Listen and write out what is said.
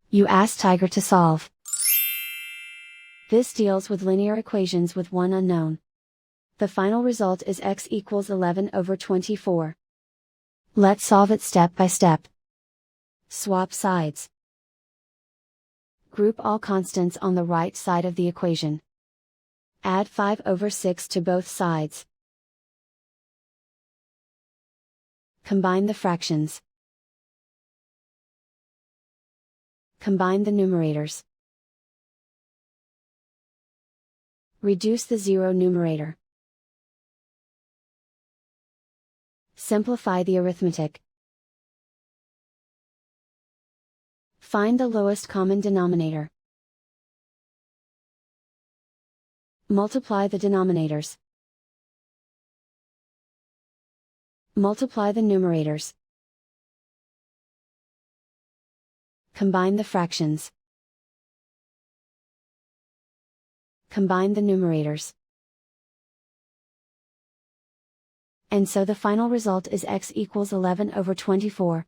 You ask Tiger to solve. This deals with linear equations with one unknown. The final result is x equals 11/24. Let's solve it step by step. Swap sides. Group all constants on the right side of the equation. Add 5/6 to both sides. Combine the fractions. Combine the numerators. Reduce the zero numerator. Simplify the arithmetic. Find the lowest common denominator. Multiply the denominators. Multiply the numerators. Combine the fractions. Combine the numerators. And so the final result is x equals 11/24.